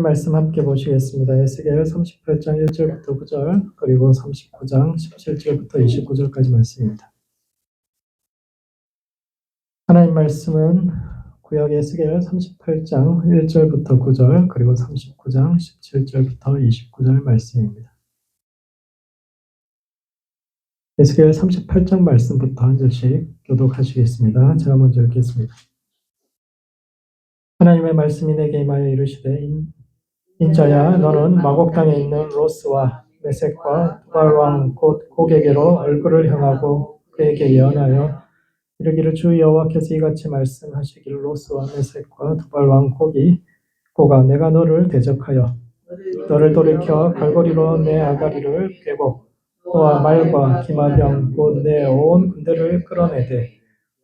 하나님 말씀 함께 보시겠습니다. 에스겔 38장 1절부터 9절 그리고 39장 17절부터 29절까지 말씀입니다. 하나님 말씀은 구약 에스겔 38장 1절부터 9절 그리고 39장 17절부터 29절 말씀입니다. 에스겔 38장 말씀부터 한 절씩 교독하시겠습니다. 제가 먼저 읽겠습니다. 하나님의 말씀이 내게 임하여 이르시되 인자야 너는 마곡 땅에 있는 로스와 메섹과 두발 왕 곧 고게게로 얼굴을 향하고 그에게 예언하여 이르기를 주 여호와께서 이같이 말씀하시기를 로스와 메섹과 두발 왕 고가 내가 너를 대적하여 너를 돌이켜 갈고리로 내 아가리를 꿰고 너와 말과 기마병 곧 내 온 군대를 끌어내되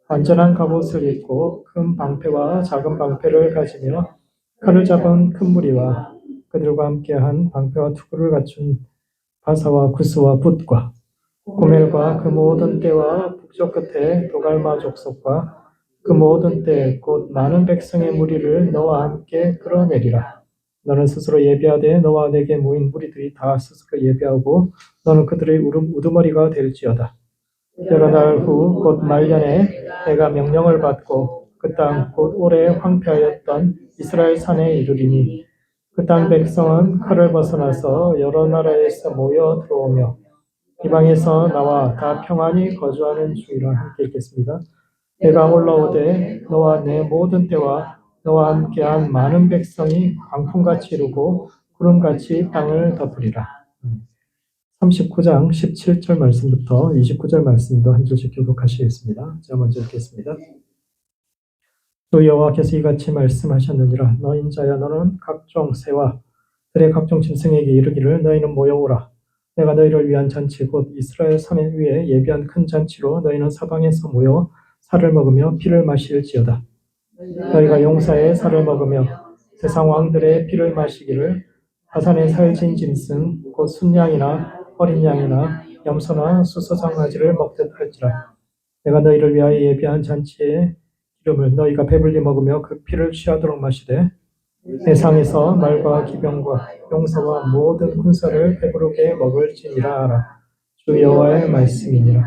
완전한 갑옷을 입고 큰 방패와 작은 방패를 가지며 칼을 잡은 큰 무리와 그들과 함께한 방패와 투구를 갖춘 바사와 구스와 붓과 고멜과 그 모든 떼와 북쪽 끝에 도갈마 족속과 그 모든 떼 곧 많은 백성의 무리를 너와 함께 끌어내리라. 너는 스스로 예비하되 너와 내게 모인 무리들이 다 스스로 예비하고 너는 그들의 우두머리가 될지어다. 여러 날 후 곧 말년에 내가 명령을 받고 그 땅 곧 오래 황폐하였던 이스라엘 산에 이르리니 그 땅 백성은 칼을 벗어나서 여러 나라에서 모여 들어오며 이방에서 나와 다 평안히 거주하는 중이라. 함께 읽겠습니다. 내가 올라오되 너와 내 모든 때와 너와 함께한 많은 백성이 광풍같이 이루고 구름같이 땅을 덮으리라. 39장 17절 말씀부터 29절 말씀도 한 절씩 교독하시겠습니다. 제가 먼저 읽겠습니다. 또 여호와께서 이같이 말씀하셨느니라. 너 인자야 너는 각종 새와 들의 각종 짐승에게 이르기를 너희는 모여오라. 내가 너희를 위한 잔치 곧 이스라엘 산에 위에 예비한 큰 잔치로 너희는 사방에서 모여 살을 먹으며 피를 마실지어다. 너희가 용사의 살을 먹으며 세상 왕들의 피를 마시기를 바산의 살진 짐승 곧 순양이나 어린 양이나 염소나 수소장아지를 먹듯 할지라. 내가 너희를 위하여 예비한 잔치의 기름을 너희가 배불리 먹으며 그 피를 취하도록 마시되 세상에서 말과 기병과 용사와 모든 군사를 배부르게 먹을지니라 하라. 주 여호와의 말씀이니라.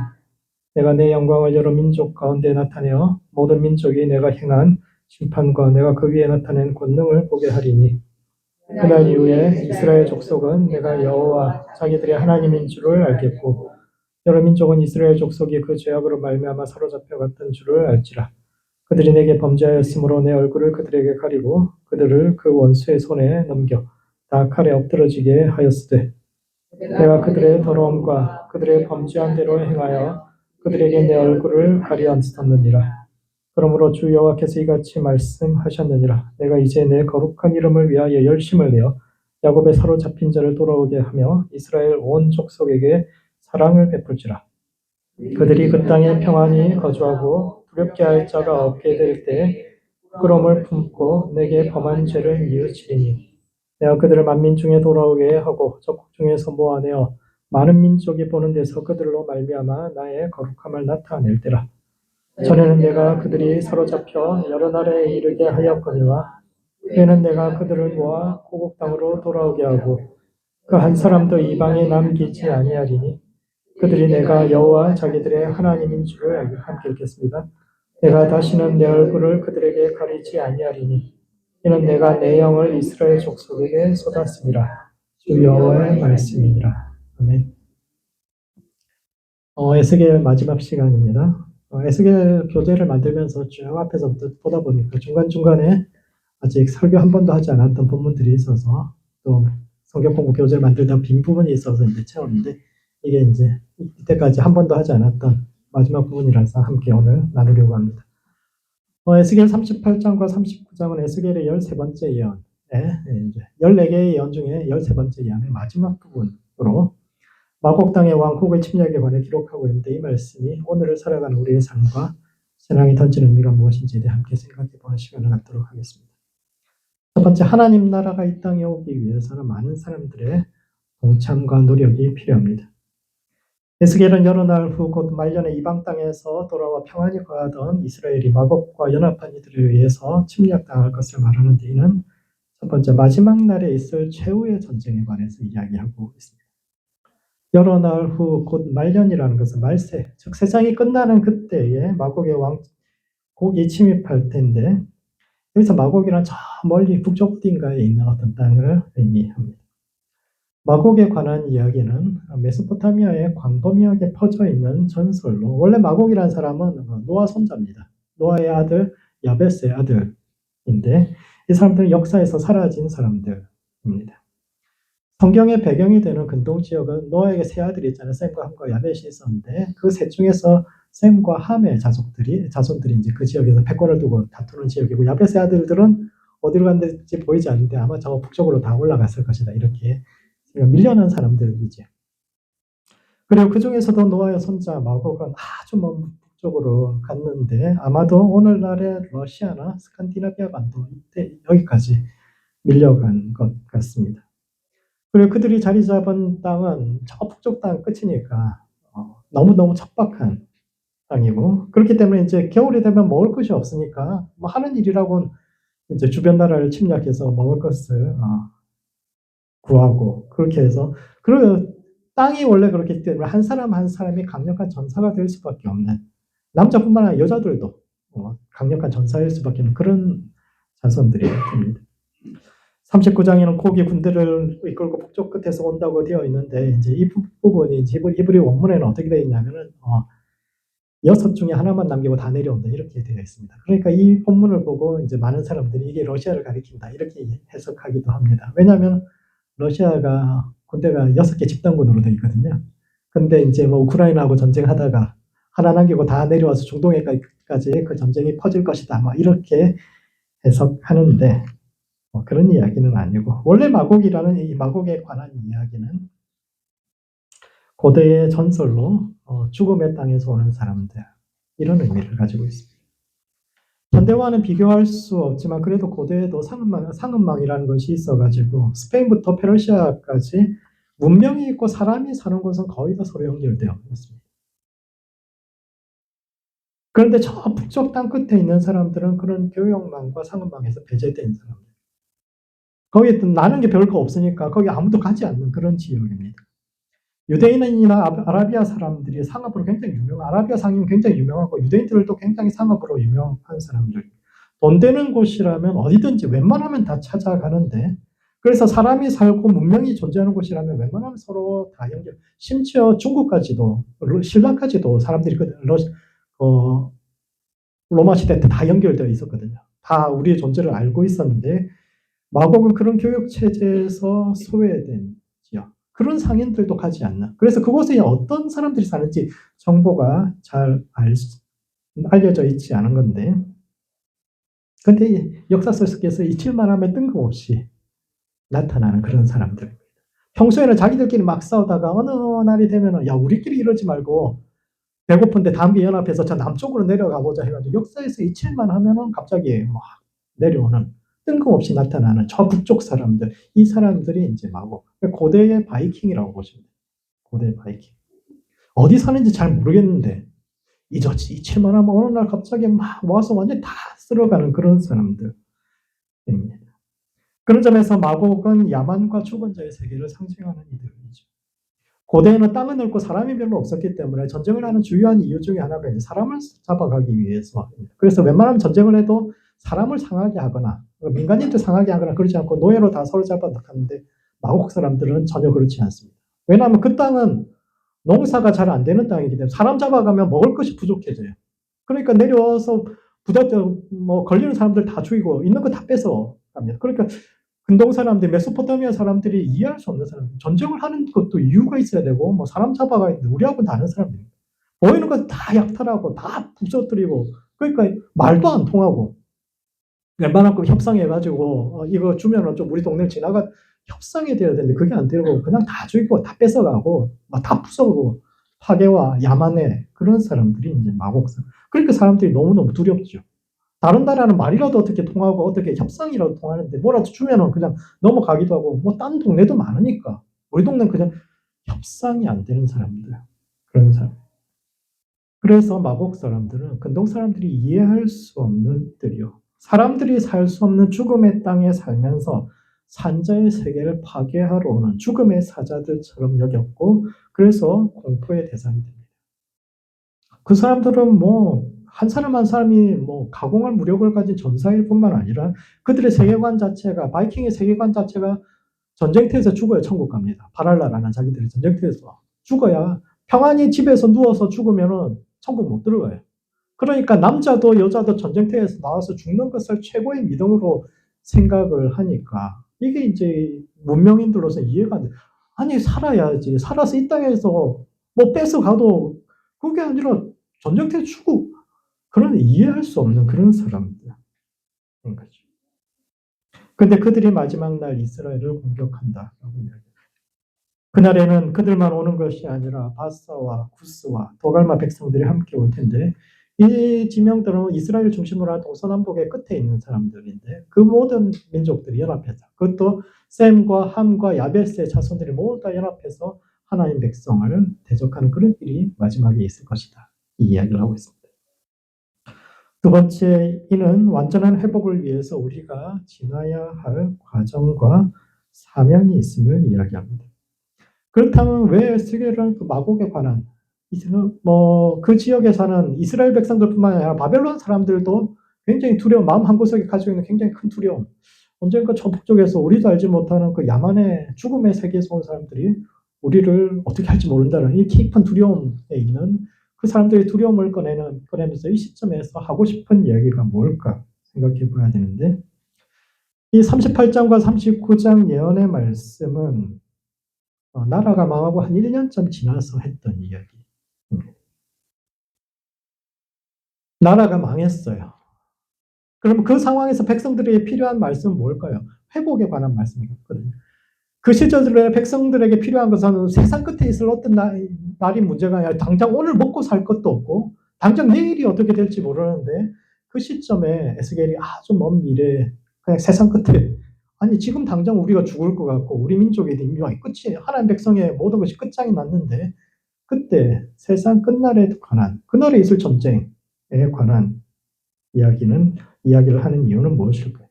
내가 내 영광을 여러 민족 가운데 나타내어 모든 민족이 내가 행한 심판과 내가 그 위에 나타낸 권능을 보게 하리니 그날 이후에 이스라엘 족속은 내가 여호와 자기들의 하나님인 줄을 알겠고 여러 민족은 이스라엘 족속이 그 죄악으로 말미암아 사로잡혀갔던 줄을 알지라. 그들이 내게 범죄하였으므로 내 얼굴을 그들에게 가리고 그들을 그 원수의 손에 넘겨 다 칼에 엎드러지게 하였으되 내가 그들의 더러움과 그들의 범죄한 대로 행하여 그들에게 내 얼굴을 가리었었느니라. 그러므로 주 여호와께서 이같이 말씀하셨느니라. 내가 이제 내 거룩한 이름을 위하여 열심을 내어 야곱의 사로잡힌 자를 돌아오게 하며 이스라엘 온 족속에게 사랑을 베풀지라. 그들이 그 땅에 평안히 거주하고 두렵게 할 자가 없게 될 때 부끄러움을 품고 내게 범한 죄를 뉘우치리니 내가 그들을 만민 중에 돌아오게 하고 적국 중에서 모아내어 많은 민족이 보는 데서 그들로 말미암아 나의 거룩함을 나타낼 때라. 전에는 내가 그들이 사로잡혀 여러 나라에 이르게 하였거니와 이제는 내가 그들을 모아 고국 땅으로 돌아오게 하고 그 한 사람도 이방에 남기지 아니하리니 그들이 내가 여호와 자기들의 하나님인 줄을 알고. 함께 읽겠습니다. 내가 다시는 내 얼굴을 그들에게 가리지 아니하리니 이는 내가 내 영을 이스라엘 족속에게 쏟았음이라. 주 여호와의 말씀이니라. 아멘. 에스겔 마지막 시간입니다. 에스겔 교재를 만들면서 쭉 앞에서부터 보다 보니까 중간중간에 아직 설교 한 번도 하지 않았던 본문들이 있어서 또 성경 공부 교재를 만들다 빈 부분이 있어서 이제 채웠는데 이게 이제 이때까지 한 번도 하지 않았던 마지막 부분이라서 함께 오늘 나누려고 합니다. 에스겔 38장과 39장은 에스겔의 13번째 예언, 이제 14개의 예언 중에 13번째 예언의 마지막 부분으로 마곡 땅의 왕 고의 침략에 관해 기록하고 있는데 이 말씀이 오늘을 살아가는 우리의 삶과 신앙이 던지는 의미가 무엇인지에 대해 함께 생각해보는 시간을 갖도록 하겠습니다. 첫 번째, 하나님 나라가 이 땅에 오기 위해서는 많은 사람들의 동참과 노력이 필요합니다. 에스겔은 여러 날 후 곧 말년에 이방 땅에서 돌아와 평안히 거하던 이스라엘이 마곡과 연합한 이들에 의해서 침략당할 것을 말하는데 이는 첫 번째, 마지막 날에 있을 최후의 전쟁에 관해서 이야기하고 있습니다. 여러 날 후 곧 말년이라는 것은 말세, 즉 세상이 끝나는 그때에 마곡의 왕국이 침입할 텐데, 여기서 마곡이란 저 멀리 북쪽 어딘가에 있는 어떤 땅을 의미합니다. 마곡에 관한 이야기는 메소포타미아의 광범위하게 퍼져 있는 전설로, 원래 마곡이라는 사람은 노아 손자입니다. 노아의 아들 야베스의 아들인데 이 사람들은 역사에서 사라진 사람들입니다. 성경의 배경이 되는 근동 지역은 노아에게 세 아들이 있잖아요. 셈과 함과 야벳이 있었는데 그 셋 중에서 셈과 함의 자손들이 이제 그 지역에서 패권을 두고 다투는 지역이고, 야벳의 아들들은 어디로 갔는지 보이지 않는데 아마 저 북쪽으로 다 올라갔을 것이다, 이렇게 밀려난 사람들이죠. 그리고 그 중에서도 노아의 손자 마곡은 아주 먼 북쪽으로 갔는데 아마도 오늘날의 러시아나 스칸디나비아 반도 이때 여기까지 밀려간 것 같습니다. 그리고 그들이 자리 잡은 땅은 저 북쪽 땅 끝이니까 너무너무 척박한 땅이고, 그렇기 때문에 이제 겨울이 되면 먹을 것이 없으니까 뭐 하는 일이라고는 이제 주변 나라를 침략해서 먹을 것을 구하고, 그렇게 해서, 그리고 땅이 원래 그렇기 때문에 한 사람 한 사람이 강력한 전사가 될 수밖에 없는, 남자뿐만 아니라 여자들도 강력한 전사일 수밖에 없는 그런 자손들이 됩니다. 39장에는 고기 군대를 이끌고 북쪽 끝에서 온다고 되어 있는데, 이제 이 부분이 히브리 원문에는 어떻게 되어 있냐면은 6 중에 하나만 남기고 다 내려온다, 이렇게 되어 있습니다. 그러니까 이 본문을 보고 이제 많은 사람들이 이게 러시아를 가리킨다, 이렇게 해석하기도 합니다. 왜냐하면 러시아가 군대가 6개 집단군으로 되어 있거든요. 근데 이제 뭐 우크라이나하고 전쟁하다가 하나 남기고 다 내려와서 중동에까지 그 전쟁이 퍼질 것이다, 뭐 이렇게 해석하는데 그런 이야기는 아니고, 원래 마곡이라는 이 마곡에 관한 이야기는 고대의 전설로 죽음의 땅에서 오는 사람들, 이런 의미를 가지고 있습니다. 현대와는 비교할 수 없지만 그래도 고대에도 상은망이라는 것이 있어가지고 스페인부터 페르시아까지 문명이 있고 사람이 사는 곳은 거의 다 서로 연결되어 있습니다. 그런데 저 북쪽 땅 끝에 있는 사람들은 그런 교역망과 상은망에서 배제된 사람들, 거기에 나는 게 별거 없으니까 거기 아무도 가지 않는 그런 지역입니다. 유대인이나 아라비아 사람들이 상업으로 굉장히 아라비아 상인은 굉장히 유명하고 유대인들도 굉장히 상업으로 유명한 사람들, 돈 되는 곳이라면 어디든지 웬만하면 다 찾아가는데, 그래서 사람이 살고 문명이 존재하는 곳이라면 웬만하면 서로 다 연결, 심지어 중국까지도 신라까지도 사람들이 로마 시대 때 다 연결되어 있었거든요. 다 우리의 존재를 알고 있었는데 마곡은 그런 교육 체제에서 소외된 지역, 그런 상인들도 가지 않나. 그래서 그곳에 어떤 사람들이 사는지 정보가 잘 알려져 있지 않은 건데, 근데 역사 속에서 잊힐만 하면 뜬금없이 나타나는 그런 사람들입니다. 평소에는 자기들끼리 막 싸우다가 어느 날이 되면은 야, 우리끼리 이러지 말고 배고픈데 다함께 연합해서 저 남쪽으로 내려가 보자 해가지고 역사에서 잊힐만 하면은 갑자기 막 내려오는, 뜬금없이 나타나는 저 북쪽 사람들, 이 사람들이 이제 마곡, 고대의 바이킹이라고 보시면 돼요. 고대 바이킹. 어디 사는지 잘 모르겠는데 잊힐만 하면 어느 날 갑자기 막 와서 완전히 다 쓸어가는 그런 사람들입니다. 그런 점에서 마곡은 야만과 죽은 자의 세계를 상징하는 이들이죠. 고대에는 땅은 넓고 사람이 별로 없었기 때문에 전쟁을 하는 주요한 이유 중에 하나가 이제 사람을 잡아가기 위해서입니다. 그래서 웬만하면 전쟁을 해도 사람을 상하게 하거나 민간인들 상하게 하거나 그러지 않고 노예로 다 서로 잡아가는데, 마곡 사람들은 전혀 그렇지 않습니다. 왜냐하면 그 땅은 농사가 잘 안 되는 땅이기 때문에 사람 잡아가면 먹을 것이 부족해져요. 그러니까 내려와서 걸리는 사람들 다 죽이고 있는 거 다 뺏어 갑니다. 그러니까 근동 사람들, 메소포타미아 사람들이 이해할 수 없는 사람들, 전쟁을 하는 것도 이유가 있어야 되고 뭐 사람 잡아가 있는데 우리하고는 다른 사람들입니다. 보이는 거 다 약탈하고 다 부서뜨리고, 그러니까 말도 안 통하고, 웬만하면 협상해가지고 이거 주면은 좀 우리 동네를 지나가 협상이 돼야 되는데 그게 안 되고 그냥 다 죽이고 다 뺏어가고 막 다 부숴고 파괴와 야만의 그런 사람들이 이제 마곡사. 그러니까 사람들이 너무너무 두렵죠. 다른 나라는 말이라도 어떻게 통하고 어떻게 협상이라도 통하는데 뭐라도 주면은 그냥 넘어가기도 하고, 뭐 딴 동네도 많으니까 우리 동네는 그냥 협상이 안 되는 사람들, 그런 사람. 그래서 마곡 사람들은 근동 사람들이 이해할 수 없는 들이요, 사람들이 살 수 없는 죽음의 땅에 살면서 산자의 세계를 파괴하러 오는 죽음의 사자들처럼 여겼고 그래서 공포의 대상이 됩니다. 그 사람들은 한 사람 한 사람이 가공할 무력을 가진 전사일 뿐만 아니라 그들의 세계관 자체가, 바이킹의 세계관 자체가 전쟁터에서 죽어야 천국 갑니다. 발할라라는 자기들이 전쟁터에서 죽어야, 평안히 집에서 누워서 죽으면 천국 못 들어가요. 그러니까 남자도 여자도 전쟁터에서 나와서 죽는 것을 최고의 미덕으로 생각을 하니까 이게 이제 문명인들로서 이해가 안 돼. 아니, 살아야지. 살아서 이 땅에서 뺏어가도 그게 아니라 전쟁터에 죽고, 그런 이해할 수 없는 그런 사람들인 거죠. 근데 그들이 마지막 날 이스라엘을 공격한다라고 이야기합니다. 그날에는 그들만 오는 것이 아니라 바사와 구스와 도갈마 백성들이 함께 올 텐데, 이 지명들은 이스라엘 중심으로 한 동서남북의 끝에 있는 사람들인데 그 모든 민족들이 연합해서, 그것도 셈과 함과 야벳의 자손들이 모두 다 연합해서 하나님 백성을 대적하는 그런 일이 마지막에 있을 것이다, 이 이야기를 하고 있습니다. 두 번째, 이는 완전한 회복을 위해서 우리가 지나야 할 과정과 사명이 있음을 이야기합니다. 그렇다면 왜 에스겔은 그 마곡에 관한, 그 지역에 사는 이스라엘 백성들뿐만 아니라 바벨론 사람들도 굉장히 두려움, 마음 한구석에 가지고 있는 굉장히 큰 두려움, 언젠가 천북 쪽에서 우리도 알지 못하는 그 야만의 죽음의 세계에서 온 사람들이 우리를 어떻게 할지 모른다는 이 깊은 두려움에 있는 그 사람들의 두려움을 꺼내면서 이 시점에서 하고 싶은 이야기가 뭘까 생각해 봐야 되는데, 이 38장과 39장 예언의 말씀은 나라가 망하고 한 1년쯤 지나서 했던 이야기입니다. 나라가 망했어요. 그러면 그 상황에서 백성들에게 필요한 말씀은 뭘까요? 회복에 관한 말씀이거든요. 그 시절에 백성들에게 필요한 것은 세상 끝에 있을 어떤 날이 문제가 아니라 당장 오늘 먹고 살 것도 없고 당장 내일이 어떻게 될지 모르는데, 그 시점에 에스겔이 아주 먼 미래에 그냥 세상 끝에, 아니 지금 당장 우리가 죽을 것 같고 우리 민족의 민족이 끝이, 하나님 백성의 모든 것이 끝장이 났는데 그때 세상 끝날에 관한, 그날에 있을 전쟁에 관한 이야기를 하는 이유는 무엇일까요?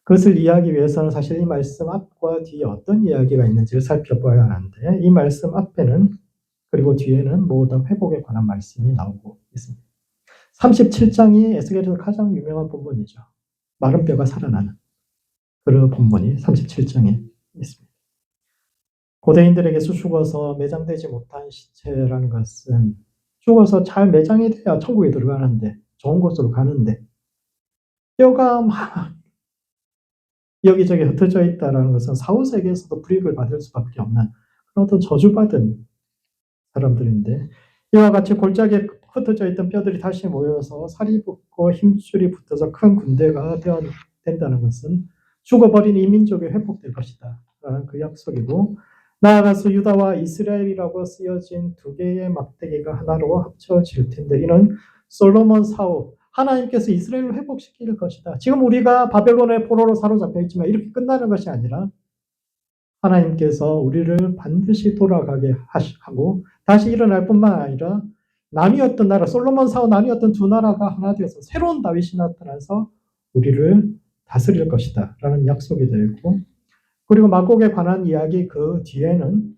그것을 이해하기 위해서는 사실 이 말씀 앞과 뒤에 어떤 이야기가 있는지를 살펴봐야 하는데, 이 말씀 앞에는 그리고 뒤에는 모두 회복에 관한 말씀이 나오고 있습니다. 37장이 에스겔에서 가장 유명한 본문이죠. 마른 뼈가 살아나는 그런 본문이 37장에 있습니다. 고대인들에게서 죽어서 매장되지 못한 시체라는 것은 죽어서 잘 매장이 돼야 천국에 들어가는데, 좋은 곳으로 가는데, 뼈가 막 여기저기 흩어져 있다는 것은 사후세계에서도 불이익을 받을 수밖에 없는 그런 어떤 저주받은 사람들인데, 이와 같이 골짜기에 흩어져 있던 뼈들이 다시 모여서 살이 붙고 힘줄이 붙어서 큰 군대가 된다는 것은 죽어버린 이 민족이 회복될 것이다 라는 그 약속이고, 나아가서 유다와 이스라엘이라고 쓰여진 두 개의 막대기가 하나로 합쳐질 텐데, 이는 솔로몬 사후 하나님께서 이스라엘을 회복시킬 것이다. 지금 우리가 바벨론의 포로로 사로잡혀 있지만 이렇게 끝나는 것이 아니라 하나님께서 우리를 반드시 돌아가게 하고 다시 일어날 뿐만 아니라 나뉘었던 나라, 솔로몬 사후 나뉘었던 두 나라가 하나 되어서 새로운 다윗이 나타나서 우리를 다스릴 것이다 라는 약속이 되어 있고, 그리고 마곡에 관한 이야기 그 뒤에는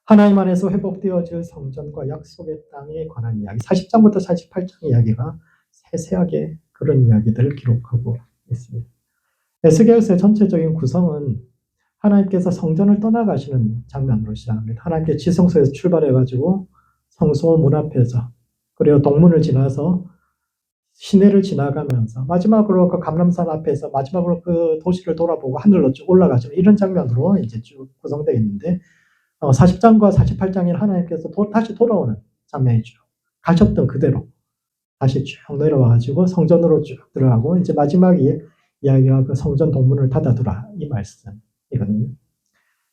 하나님 안에서 회복되어질 성전과 약속의 땅에 관한 이야기, 40장부터 48장 이야기가 세세하게 그런 이야기들을 기록하고 있습니다. 에스겔서의 전체적인 구성은 하나님께서 성전을 떠나가시는 장면으로 시작합니다. 하나님께서 지성소에서 출발해가지고 성소 문 앞에서, 그리고 동문을 지나서 시내를 지나가면서 마지막으로 그 감람산 앞에서 마지막으로 그 도시를 돌아보고 하늘로 쭉 올라가시는 이런 장면으로 이제 쭉 구성되어 있는데, 40장과 48장에 하나님께서 다시 돌아오는 장면이죠. 가셨던 그대로 다시 쭉 내려와가지고 성전으로 쭉 들어가고, 이제 마지막 이야기가 그 성전 동문을 닫아두라 이 말씀이거든요.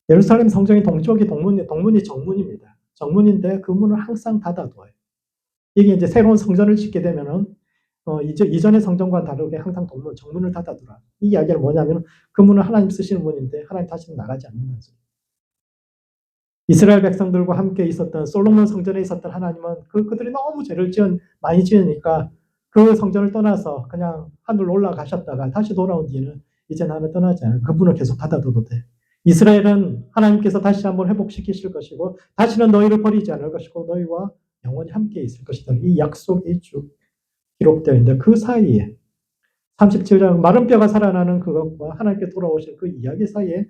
예루살렘 성전의 동쪽이 동문이 정문입니다. 정문인데 그 문을 항상 닫아둬요. 이게 이제 새로운 성전을 짓게 되면은 이전의 성전과 다르게 항상 정문을 닫아두라. 이 이야기는 뭐냐면 그 문은 하나님 쓰시는 문인데 하나님 다시는 나가지 않는다는 소리. 이스라엘 백성들과 함께 있었던 솔로몬 성전에 있었던 하나님은 그들이 너무 죄를 많이 지으니까 그 성전을 떠나서 그냥 하늘로 올라가셨다가 다시 돌아온 뒤에는 이제 나는 떠나지 않을. 그분을 계속 받아둬도 돼. 이스라엘은 하나님께서 다시 한번 회복시키실 것이고 다시는 너희를 버리지 않을 것이고 너희와 영원히 함께 있을 것이다. 이 약속이 쭉 기록되어 있는데 그 사이에 37장 마른 뼈가 살아나는 그것과 하나님께 돌아오실 그 이야기 사이에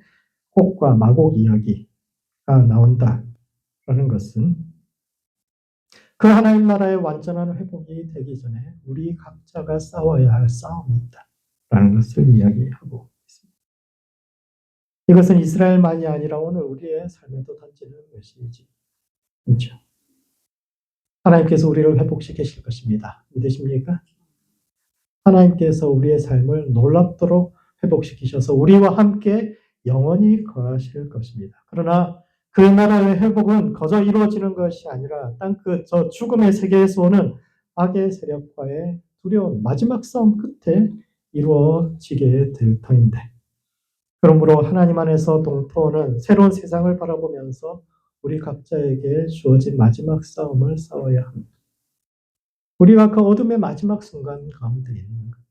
곡과 마곡 이야기가 나온다라는 것은 그 하나님 나라의 완전한 회복이 되기 전에 우리 각자가 싸워야 할 싸움이 있다라는 것을 이야기하고 있습니다. 이것은 이스라엘만이 아니라 오늘 우리의 삶에도 던지는 메시지이죠. 하나님께서 우리를 회복시키실 것입니다. 믿으십니까? 하나님께서 우리의 삶을 놀랍도록 회복시키셔서 우리와 함께 영원히 거하실 것입니다. 그러나 그 나라의 회복은 거저 이루어지는 것이 아니라 저 죽음의 세계에서 오는 악의 세력과의 두려운 마지막 싸움 끝에 이루어지게 될 터인데, 그러므로 하나님 안에서 동토는 새로운 세상을 바라보면서 우리 각자에게 주어진 마지막 싸움을 싸워야 합니다. 우리가 그 어둠의 마지막 순간 가운데 있는 것.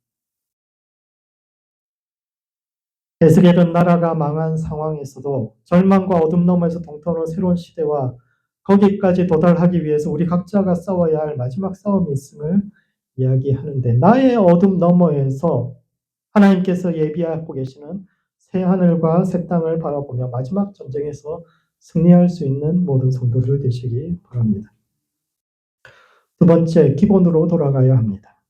에스겔은 나라가 망한 상황에서도 절망과 어둠 너머에서 동토하는 새로운 시대와 거기까지 도달하기 위해서 우리 각자가 싸워야 할 마지막 싸움이 있음을 이야기하는데, 나의 어둠 너머에서 하나님께서 예비하고 계시는 새 하늘과 새 땅을 바라보며 마지막 전쟁에서 승리할 수 있는 모든 성도들 되시기 바랍니다. 두 번째, 기본으로 돌아가야 합니다.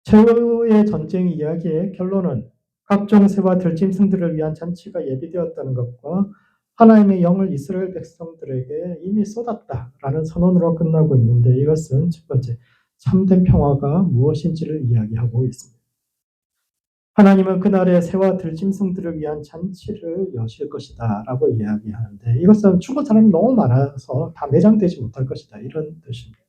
최후의 전쟁 이야기의 결론은 각종 새와 들짐승들을 위한 잔치가 예비되었다는 것과 하나님의 영을 이스라엘 백성들에게 이미 쏟았다라는 선언으로 끝나고 있는데, 이것은 첫 번째, 참된 평화가 무엇인지를 이야기하고 있습니다. 하나님은 그날에 새와 들짐승들을 위한 잔치를 여실 것이다 라고 이야기하는데, 이것은 죽은 사람이 너무 많아서 다 매장되지 못할 것이다, 이런 뜻입니다.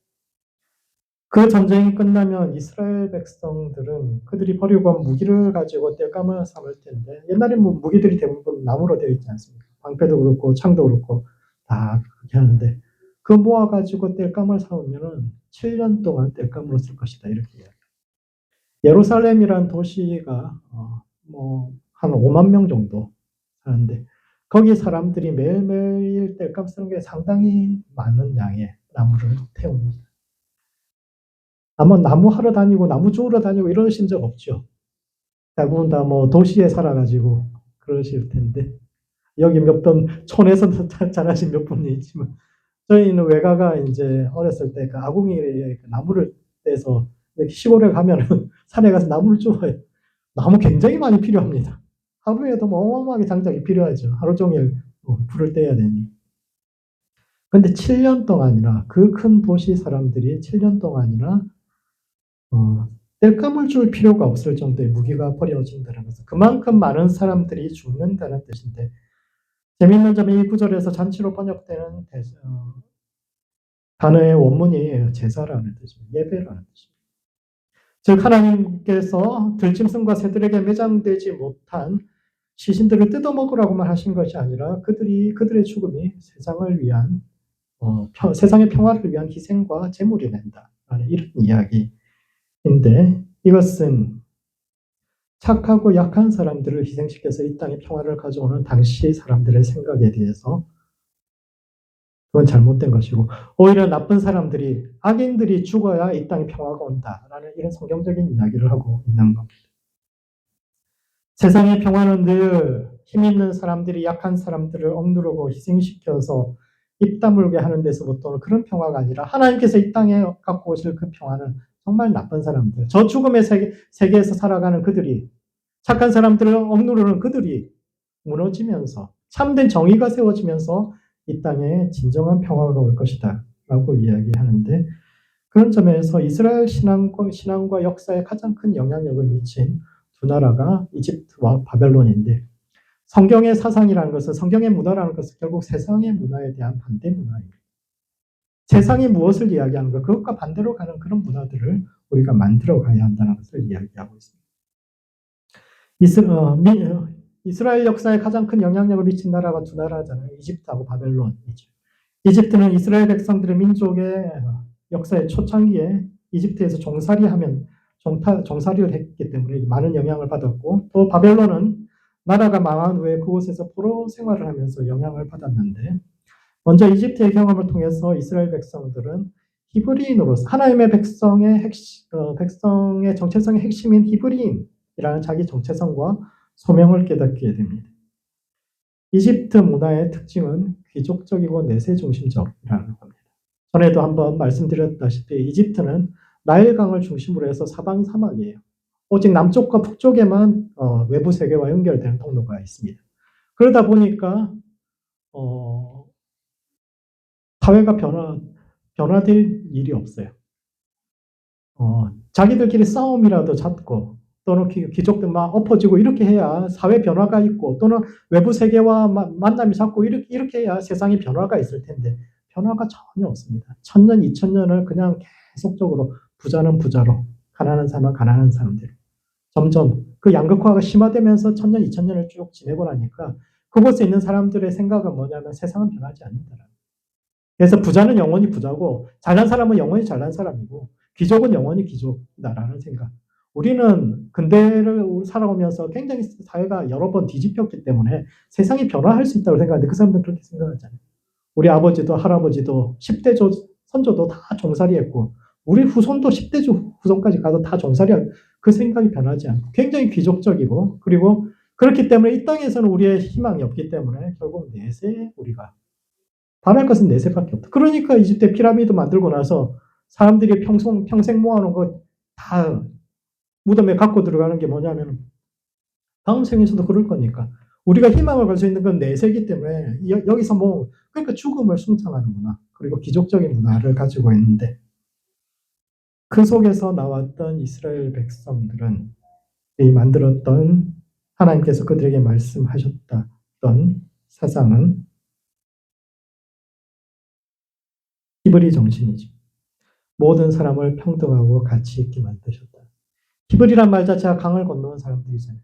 그 전쟁이 끝나면 이스라엘 백성들은 그들이 버리고 온 무기를 가지고 땔감을 삼을 텐데, 옛날에 무기들이 대부분 나무로 되어 있지 않습니까? 방패도 그렇고 창도 그렇고 다 그렇게 하는데, 그 모아가지고 땔감을 삼으면 7년 동안 땔감으로 쓸 것이다, 이렇게 이야기해요. 예루살렘이란 도시가 한 5만 명 정도 사는데, 거기 사람들이 매일매일 땔감 쓰는 게 상당히 많은 양의 나무를 태웁니다. 아마 나무 하러 다니고 나무 주우러 다니고 이러신 적 없죠. 대부분 다 도시에 살아가지고 그러실 텐데, 여기 몇 번 촌에서 자라신 몇 분이 있지만, 저희는 외가가 이제 어렸을 때 그 아궁이에 나무를 떼서 시골에 가면은 산에 가서 나무를 주워요. 나무 굉장히 많이 필요합니다. 하루에도 어마어마하게 장작이 필요하죠. 하루 종일 불을 떼야 되니. 근데 7년 동안이나, 그 큰 도시 사람들이 7년 동안이나 땔감을 줄 필요가 없을 정도의 무기가 버려진다는 것은 그만큼 많은 사람들이 죽는다는 뜻인데, 재미있는 점이 이 구절에서 잔치로 번역되는 단어의 원문이 제사라는 뜻입니다. 예배라는 뜻입니다. 즉 하나님께서 들짐승과 새들에게 매장되지 못한 시신들을 뜯어먹으라고만 하신 것이 아니라 그들의 죽음이 세상을 위한 세상의 평화를 위한 희생과 제물이 된다라는 이런 이야기인데, 이것은 착하고 약한 사람들을 희생시켜서 이 땅에 평화를 가져오는 당시 사람들의 생각에 대해서 그건 잘못된 것이고, 오히려 나쁜 사람들이, 악인들이 죽어야 이 땅에 평화가 온다라는 이런 성경적인 이야기를 하고 있는 겁니다. 세상의 평화는 늘 힘 있는 사람들이 약한 사람들을 억누르고 희생시켜서 입 다물게 하는 데서부터는 그런 평화가 아니라, 하나님께서 이 땅에 갖고 오실 그 평화는 정말 나쁜 사람들, 저 죽음의 세계에서 살아가는 그들이, 착한 사람들을 억누르는 그들이 무너지면서 참된 정의가 세워지면서 이 땅에 진정한 평화가 올 것이다 라고 이야기하는데, 그런 점에서 이스라엘 신앙과 역사에 가장 큰 영향력을 미친 두 나라가 이집트와 바벨론인데, 성경의 사상이라는 것은, 성경의 문화라는 것은 결국 세상의 문화에 대한 반대 문화입니다. 세상이 무엇을 이야기하는가, 그것과 반대로 가는 그런 문화들을 우리가 만들어 가야 한다는 것을 이야기하고 있습니다. 이스라엘 역사에 가장 큰 영향력을 미친 나라가 두 나라잖아요. 이집트하고 바벨론이죠. 이집트는 이스라엘 백성들의 민족의 역사의 초창기에 이집트에서 종살이하면 종살이를 했기 때문에 많은 영향을 받았고, 또 바벨론은 나라가 망한 후에 그곳에서 포로 생활을 하면서 영향을 받았는데, 먼저 이집트의 경험을 통해서 이스라엘 백성들은 히브리인으로서 하나님의 백성의 정체성의 핵심인 히브리인이라는 자기 정체성과 소명을 깨닫게 됩니다. 이집트 문화의 특징은 귀족적이고 내세 중심적이라는 겁니다. 전에도 한번 말씀드렸다시피 이집트는 나일강을 중심으로 해서 사방이 사막이에요. 오직 남쪽과 북쪽에만 외부 세계와 연결되는 통로가 있습니다. 그러다 보니까 사회가 변화될 일이 없어요. 자기들끼리 싸움이라도 잡고 또는 귀족들 막 엎어지고 이렇게 해야 사회 변화가 있고 또는 외부 세계와 만남이 잡고 이렇게 해야 세상에 변화가 있을 텐데 변화가 전혀 없습니다. 1000년, 2000년을 그냥 계속적으로 부자는 부자로 가난한 사람은 가난한 사람대로 점점 그 양극화가 심화되면서 1000년, 2000년을 쭉 지내고 나니까 그곳에 있는 사람들의 생각은 뭐냐면 세상은 변하지 않는다. 그래서 부자는 영원히 부자고 잘난 사람은 영원히 잘난 사람이고 귀족은 영원히 귀족이다라는 생각. 우리는 근대를 살아오면서 굉장히 사회가 여러 번 뒤집혔기 때문에 세상이 변화할 수 있다고 생각하는데 그 사람들은 그렇게 생각하잖아요. 우리 아버지도 할아버지도 10대 선조도 다 종살이했고 우리 후손도 10대 후손까지 가서 다 종살이하고 그 생각이 변하지 않고 굉장히 귀족적이고 그리고 그렇기 때문에 이 땅에서는 우리의 희망이 없기 때문에 결국 내세 우리가 바랄 것은 내세밖에 없다. 그러니까 이집트 피라미드 만들고 나서 사람들이 평생 모아놓은 거 다 무덤에 갖고 들어가는 게 뭐냐면 다음 생에서도 그럴 거니까. 우리가 희망을 걸 수 있는 건 내세기 때문에 여기서 그러니까 죽음을 숭상하는 문화 그리고 기족적인 문화를 가지고 있는데 그 속에서 나왔던 이스라엘 백성들은 이 만들었던 하나님께서 그들에게 말씀하셨던 사상은 히브리 정신이죠. 모든 사람을 평등하고 가치 있게 만드셨다. 히브리란 말 자체가 강을 건너온 사람들이잖아요.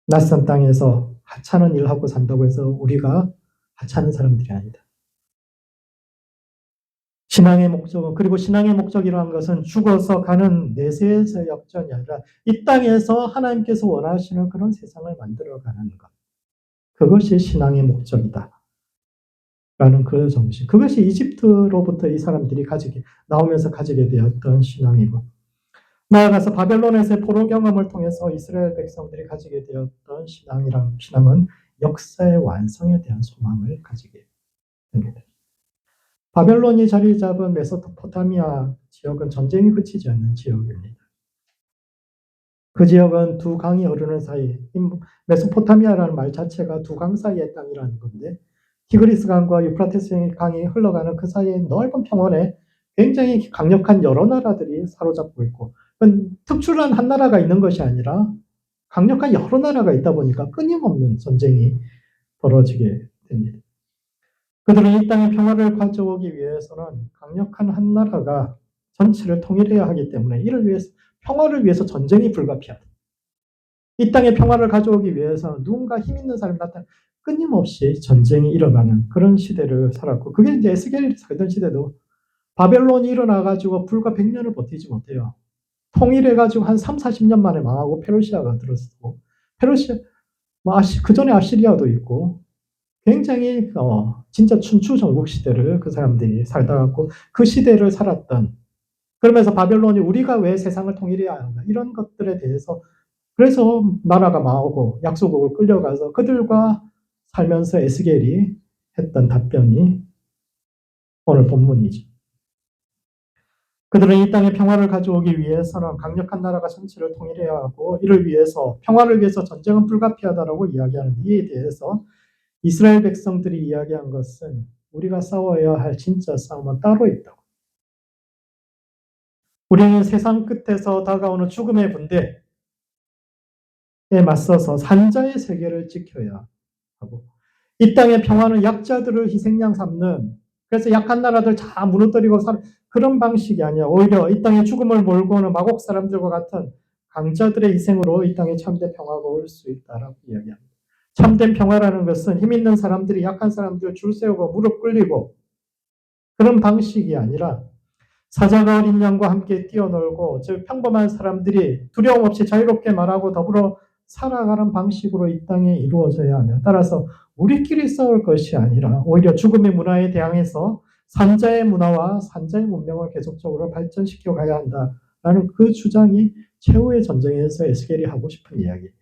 낯선 땅에서 하찮은 일하고 산다고 해서 우리가 하찮은 사람들이 아니다. 신앙의 목적은 그리고 신앙의 목적이라는 것은 죽어서 가는 내세에서 역전이 아니라 이 땅에서 하나님께서 원하시는 그런 세상을 만들어가는 것. 그것이 신앙의 목적이다. 라는 그 정신. 그것이 이집트로부터 이 사람들이 나오면서 가지게 되었던 신앙이고 나아가서 바벨론에서의 포로 경험을 통해서 이스라엘 백성들이 가지게 되었던 신앙은 역사의 완성에 대한 소망을 가지게 됩니다. 바벨론이 자리 잡은 메소포타미아 지역은 전쟁이 그치지 않는 지역입니다. 그 지역은 두 강이 흐르는 사이, 메소포타미아라는 말 자체가 두 강 사이의 땅이라는 건데 티그리스 강과 유프라테스 강이 흘러가는 그 사이의 넓은 평원에 굉장히 강력한 여러 나라들이 사로잡고 있고 특출한 한 나라가 있는 것이 아니라 강력한 여러 나라가 있다 보니까 끊임없는 전쟁이 벌어지게 됩니다. 그들은 이 땅의 평화를 가져오기 위해서는 강력한 한 나라가 전체를 통일해야 하기 때문에 이를 위해서 평화를 위해서 전쟁이 불가피하다. 이 땅의 평화를 가져오기 위해서 누군가 힘 있는 사람이 나타나 끊임없이 전쟁이 일어나는 그런 시대를 살았고 그게 이제 에스겔이 살던 시대도 바벨론이 일어나가지고 불과 100년을 버티지 못해요. 통일해가지고 한 3, 40년 만에 망하고 페르시아가 들었고 페르시아 그 전에 아시리아도 있고 굉장히 진짜 춘추 전국 시대를 그 사람들이 살다 갔고 그 시대를 살았던 그러면서 바벨론이 우리가 왜 세상을 통일해야 하는가 이런 것들에 대해서 그래서 나라가 망하고 약소국을 끌려가서 그들과 살면서 에스겔이 했던 답변이 오늘 본문이죠. 그들은 이 땅에 평화를 가져오기 위해서는 강력한 나라가 전체를 통일해야 하고 이를 위해서 평화를 위해서 전쟁은 불가피하다라고 이야기하는 이에 대해서 이스라엘 백성들이 이야기한 것은 우리가 싸워야 할 진짜 싸움은 따로 있다고. 우리는 세상 끝에서 다가오는 죽음의 군대에 맞서서 산자의 세계를 지켜야 하고 이 땅의 평화는 약자들을 희생양 삼는 그래서 약한 나라들 다 무너뜨리고 그런 방식이 아니야. 오히려 이 땅에 죽음을 몰고 오는 마곡 사람들과 같은 강자들의 희생으로 이 땅에 참된 평화가 올 수 있다라고 이야기합니다. 참된 평화라는 것은 힘 있는 사람들이 약한 사람들 줄 세우고 무릎 꿇리고 그런 방식이 아니라 사자가 어린 양과 함께 뛰어놀고, 즉 평범한 사람들이 두려움 없이 자유롭게 말하고 더불어 살아가는 방식으로 이 땅에 이루어져야 하며, 따라서 우리끼리 싸울 것이 아니라 오히려 죽음의 문화에 대항해서 산자의 문화와 산자의 문명을 계속적으로 발전시켜 가야 한다라는 그 주장이 최후의 전쟁에서 에스겔이 하고 싶은 이야기입니다.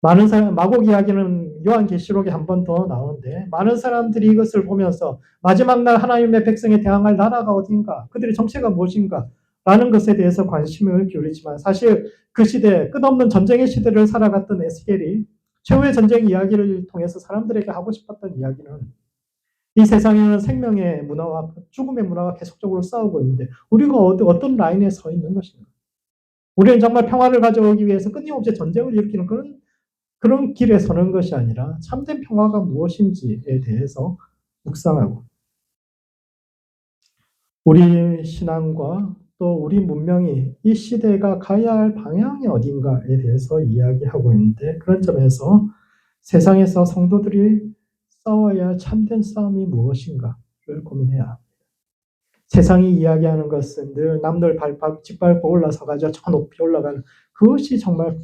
많은 사람, 마곡 이야기는 요한계시록에 한 번 더 나오는데, 많은 사람들이 이것을 보면서 마지막 날 하나님의 백성에 대항할 나라가 어딘가, 그들의 정체가 무엇인가 라는 것에 대해서 관심을 기울이지만, 사실 그 시대, 끝없는 전쟁의 시대를 살아갔던 에스겔이 최후의 전쟁 이야기를 통해서 사람들에게 하고 싶었던 이야기는, 이 세상에는 생명의 문화와 죽음의 문화가 계속적으로 싸우고 있는데 우리가 어떤 라인에 서 있는 것인가? 우리는 정말 평화를 가져오기 위해서 끊임없이 전쟁을 일으키는 그런 길에 서는 것이 아니라 참된 평화가 무엇인지에 대해서 묵상하고, 우리 신앙과 또 우리 문명이 이 시대가 가야 할 방향이 어딘가에 대해서 이야기하고 있는데, 그런 점에서 세상에서 성도들이 싸워야 할 참된 싸움이 무엇인가를 고민해야 합니다. 세상이 이야기하는 것은 늘 남들 짓밟고 올라서가지고 저 높이 올라가는 그것이 정말,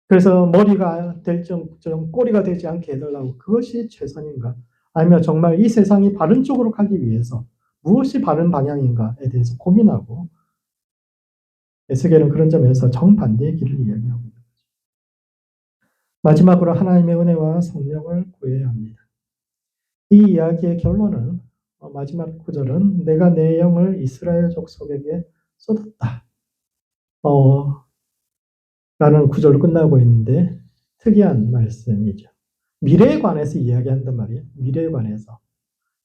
그래서 머리가 될 좀 꼬리가 되지 않게 해달라고, 그것이 최선인가? 아니면 정말 이 세상이 바른 쪽으로 가기 위해서 무엇이 바른 방향인가에 대해서 고민하고, 에스겔은 그런 점에서 정반대의 길을 이야기하고 있는 거죠. 마지막으로 하나님의 은혜와 성령을 구해야 합니다. 이 이야기의 결론은 마지막 구절은 내가 내 영을 이스라엘 족속에게 쏟았다 라는 구절로 끝나고 있는데, 특이한 말씀이죠. 미래에 관해서 이야기한단 말이에요. 미래에 관해서.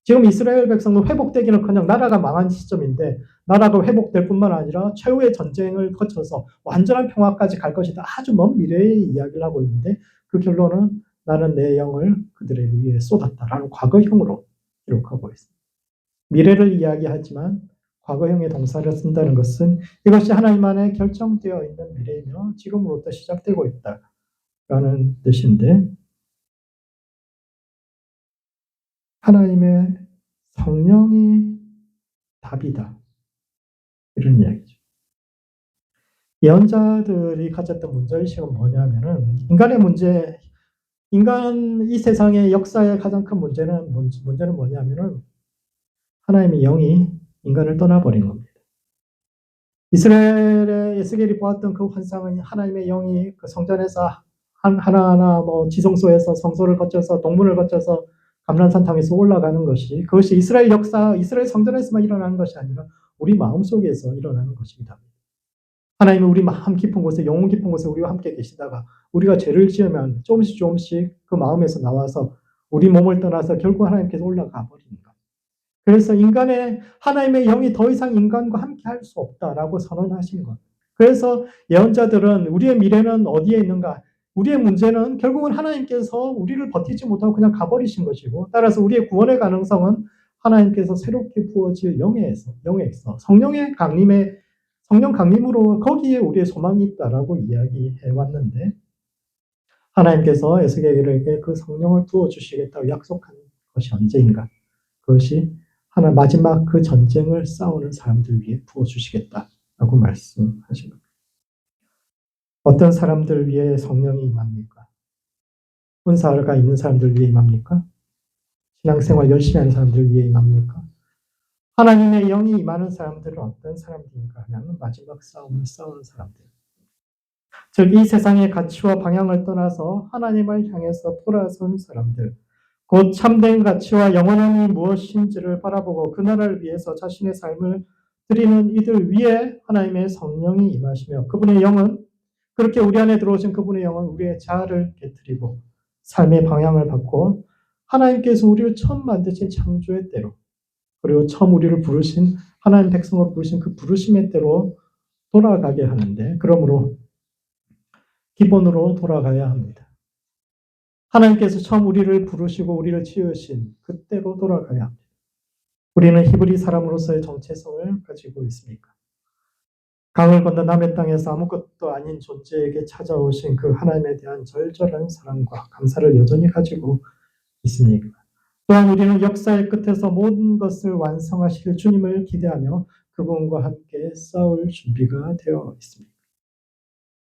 지금 이스라엘 백성도 회복되기는커녕 나라가 망한 시점인데, 나라가 회복될 뿐만 아니라 최후의 전쟁을 거쳐서 완전한 평화까지 갈 것이다. 아주 먼 미래의 이야기를 하고 있는데, 그 결론은 나는 내 영을 그들의 위에 쏟았다라는 과거형으로 기록하고 있습니다. 미래를 이야기하지만 과거형의 동사를 쓴다는 것은 이것이 하나님 안에 결정되어 있는 미래이며 지금으로부터 시작되고 있다라는 뜻인데, 하나님의 성령이 답이다, 이런 이야기죠. 예언자들이 가졌던 문제의식은 뭐냐면은, 이 세상의 역사의 가장 큰 문제는 뭐냐면은 하나님의 영이 인간을 떠나버린 겁니다. 이스라엘의 에스겔이 보았던 그 환상은 하나님의 영이 그 성전에서 하나하나 지성소에서 성소를 거쳐서 동문을 거쳐서 감람산 땅에서 올라가는 것이, 그것이 이스라엘 역사, 이스라엘 성전에서만 일어나는 것이 아니라 우리 마음속에서 일어나는 것입니다. 하나님은 우리 마음 깊은 곳에, 영혼 깊은 곳에 우리와 함께 계시다가 우리가 죄를 지으면 조금씩 그 마음에서 나와서 우리 몸을 떠나서 결국 하나님께서 올라가 버리는 것. 그래서 하나님의 영이 더 이상 인간과 함께 할 수 없다라고 선언하신 것. 그래서 예언자들은 우리의 미래는 어디에 있는가? 우리의 문제는 결국은 하나님께서 우리를 버티지 못하고 그냥 가버리신 것이고, 따라서 우리의 구원의 가능성은 하나님께서 새롭게 부어질 영에서 성령 강림으로 거기에 우리의 소망이 있다라고 이야기해 왔는데, 하나님께서 에스겔에게 그 성령을 부어주시겠다고 약속한 것이 언제인가? 그것이 마지막 그 전쟁을 싸우는 사람들 위해 부어주시겠다라고 말씀하신 겁니다. 어떤 사람들 위해 성령이 임합니까? 은사가 있는 사람들 위해 임합니까? 신앙생활 열심히 하는 사람들 위해 임합니까? 하나님의 영이 임하는 사람들은 어떤 사람들인가 하면 마지막 싸움을 싸우는 사람들. 즉 이 세상의 가치와 방향을 떠나서 하나님을 향해서 돌아선 사람들, 곧 참된 가치와 영원함이 무엇인지를 바라보고 그 나라를 위해서 자신의 삶을 드리는 이들 위에 하나님의 성령이 임하시며, 그분의 영은, 그렇게 우리 안에 들어오신 그분의 영은 우리의 자아를 깨트리고 삶의 방향을 바꿔 하나님께서 우리를 처음 만드신 창조의 때로, 그리고 처음 우리를 부르신 하나님 백성으로 부르신 그 부르심의 때로 돌아가게 하는데, 그러므로 기본으로 돌아가야 합니다. 하나님께서 처음 우리를 부르시고 우리를 지으신 그때로 돌아가야 합니다. 우리는 히브리 사람으로서의 정체성을 가지고 있습니까? 강을 건너 남의 땅에서 아무것도 아닌 존재에게 찾아오신 그 하나님에 대한 절절한 사랑과 감사를 여전히 가지고 있습니까? 또한 우리는 역사의 끝에서 모든 것을 완성하실 주님을 기대하며 그분과 함께 싸울 준비가 되어 있습니다.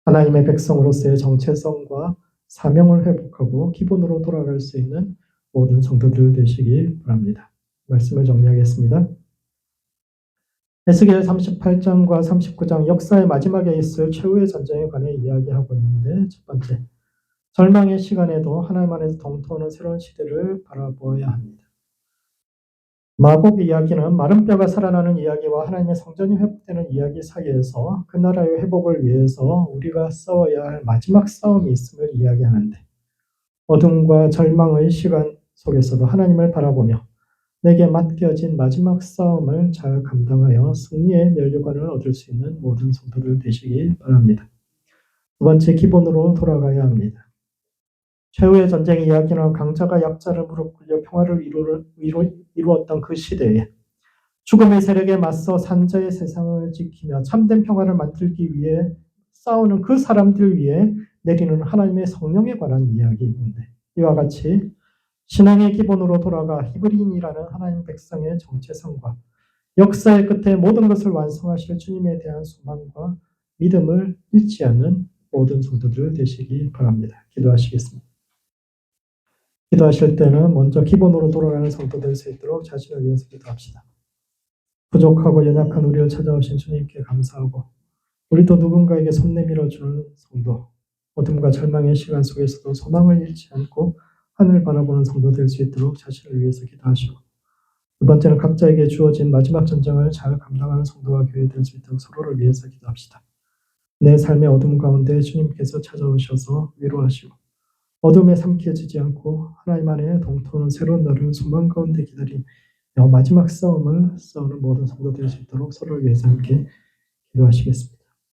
하나님의 백성으로서의 정체성과 사명을 회복하고 기본으로 돌아갈 수 있는 모든 성도들 되시기 바랍니다. 말씀을 정리하겠습니다. 에스겔 38장과 39장 역사의 마지막에 있을 최후의 전쟁에 관해 이야기하고 있는데, 첫 번째, 절망의 시간에도 하나님 안에서 동토하는 새로운 시대를 바라보아야 합니다. 마곡 이야기는 마른 뼈가 살아나는 이야기와 하나님의 성전이 회복되는 이야기 사이에서 그 나라의 회복을 위해서 우리가 싸워야 할 마지막 싸움이 있음을 이야기하는데, 어둠과 절망의 시간 속에서도 하나님을 바라보며 내게 맡겨진 마지막 싸움을 잘 감당하여 승리의 면류관을 얻을 수 있는 모든 성도들 되시기 바랍니다. 두 번째, 기본으로 돌아가야 합니다. 최후의 전쟁 이야기는 강자가 약자를 무릎 꿇려 평화를 이루었던 그 시대에 죽음의 세력에 맞서 산자의 세상을 지키며 참된 평화를 만들기 위해 싸우는 그 사람들 위해 내리는 하나님의 성령에 관한 이야기인데, 이와 같이 신앙의 기본으로 돌아가 히브리인이라는 하나님 백성의 정체성과 역사의 끝에 모든 것을 완성하실 주님에 대한 소망과 믿음을 잃지 않는 모든 성도들 되시기 바랍니다. 기도하시겠습니다. 기도하실 때는 먼저 기본으로 돌아가는 성도 될 수 있도록 자신을 위해서 기도합시다. 부족하고 연약한 우리를 찾아오신 주님께 감사하고, 우리도 누군가에게 손 내밀어주는 성도, 어둠과 절망의 시간 속에서도 소망을 잃지 않고 하늘 바라보는 성도 될 수 있도록 자신을 위해서 기도하시고, 두 번째는 각자에게 주어진 마지막 전쟁을 잘 감당하는 성도와 교회 될 수 있도록 서로를 위해서 기도합시다. 내 삶의 어둠 가운데 주님께서 찾아오셔서 위로하시고 어둠에 삼켜지지 않고 하나님 안에 동토하는 새로운 날을 소망 가운데 기다리며 마지막 싸움을 싸우는 모든 성도 될 수 있도록 서로를 위해서 함께 기도하시겠습니다.